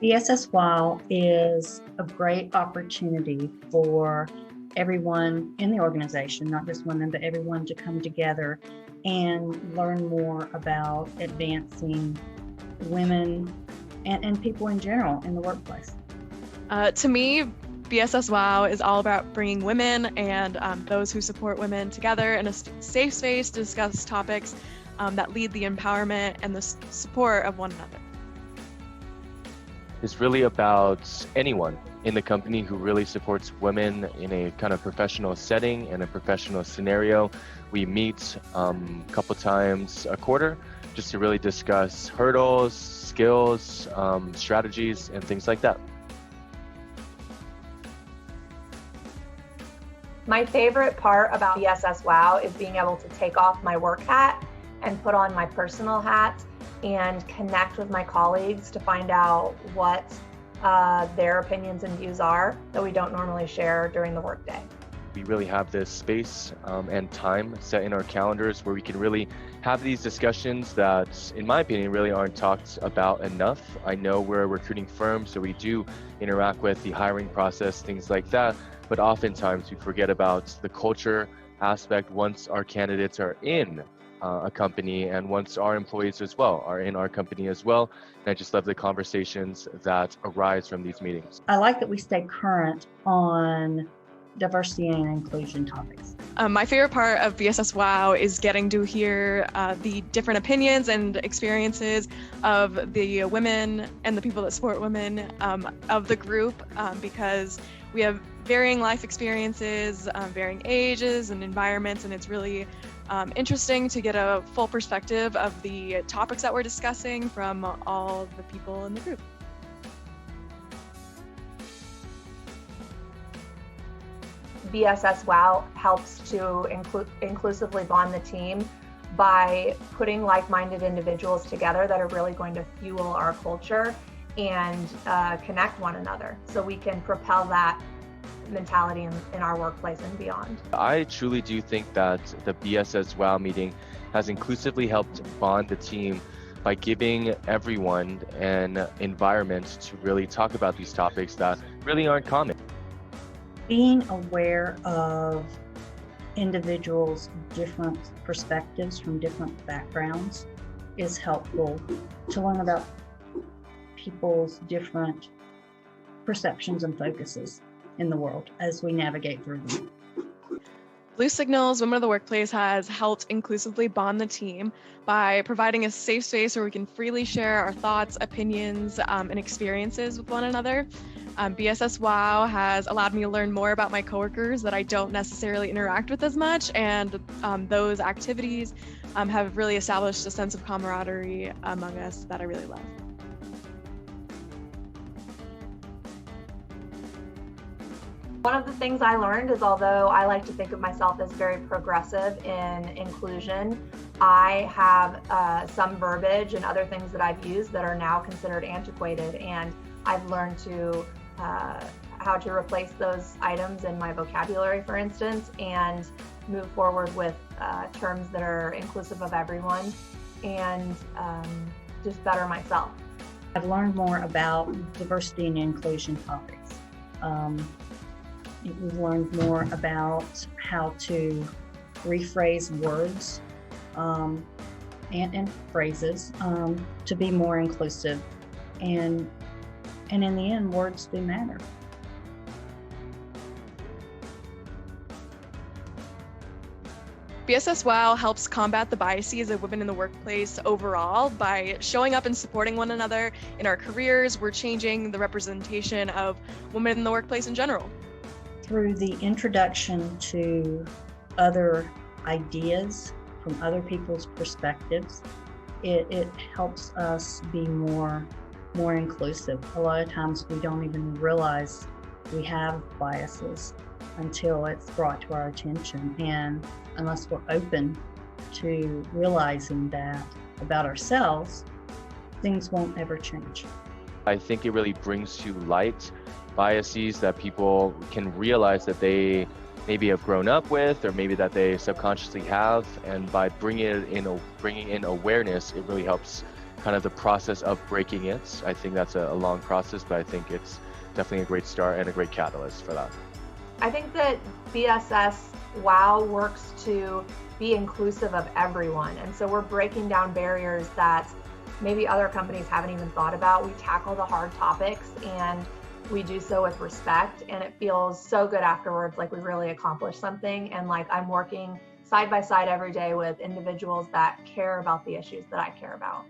BSS WOW is a great opportunity for everyone in the organization, not just women, but everyone to come together and learn more about advancing women and people in general in the workplace. To me, BSS WOW is all about bringing women and those who support women together in a safe space to discuss topics that lead the empowerment and the support of one another. It's really about anyone in the company who really supports women in a kind of professional setting and a professional scenario. We meet a couple times a quarter just to really discuss hurdles, skills, strategies, and things like that. My favorite part about BSS WOW is being able to take off my work hat and put on my personal hat and connect with my colleagues to find out what their opinions and views are that we don't normally share during the workday. We really have this space and time set in our calendars where we can really have these discussions that, in my opinion, really aren't talked about enough. I know we're a recruiting firm, so we do interact with the hiring process, things like that, but oftentimes we forget about the culture aspect once our candidates are in a company and once our employees as well are in our company as well. And I just love the conversations that arise from these meetings. I like that we stay current on diversity and inclusion topics. My favorite part of BSS WOW is getting to hear the different opinions and experiences of the women and the people that support women of the group because we have varying life experiences, varying ages and environments, and it's really interesting to get a full perspective of the topics that we're discussing from all the people in the group. BSS WOW helps to inclusively bond the team by putting like-minded individuals together that are really going to fuel our culture and connect one another so we can propel that mentality in our workplace and beyond. I truly do think that the BSS WOW meeting has inclusively helped bond the team by giving everyone an environment to really talk about these topics that really aren't common. Being aware of individuals' different perspectives from different backgrounds is helpful to learn about people's different perceptions and focuses in the world as we navigate through them. Blue Signals Women of the Workplace has helped inclusively bond the team by providing a safe space where we can freely share our thoughts, opinions, and experiences with one another. BSS WOW has allowed me to learn more about my coworkers that I don't necessarily interact with as much, and those activities have really established a sense of camaraderie among us that I really love. One of the things I learned is, although I like to think of myself as very progressive in inclusion, I have some verbiage and other things that I've used that are now considered antiquated, and I've learned to how to replace those items in my vocabulary, for instance, and move forward with terms that are inclusive of everyone and just better myself. I've learned more about diversity and inclusion topics. We've learned more about how to rephrase words and phrases to be more inclusive. And in the end, words do matter. BSS WOW helps combat the biases of women in the workplace overall by showing up and supporting one another in our careers. We're changing the representation of women in the workplace in general. Through the introduction to other ideas from other people's perspectives, it helps us be more inclusive. A lot of times we don't even realize we have biases until it's brought to our attention, and unless we're open to realizing that about ourselves, things won't ever change. I think it really brings to light biases that people can realize that they maybe have grown up with, or maybe that they subconsciously have, and by bringing in awareness, it really helps kind of the process of breaking it. I think that's a long process, but I think it's definitely a great start and a great catalyst for that. I think that BSS WOW works to be inclusive of everyone. And so we're breaking down barriers that maybe other companies haven't even thought about. We tackle the hard topics and we do so with respect, and it feels so good afterwards, like we really accomplished something, and like I'm working side by side every day with individuals that care about the issues that I care about.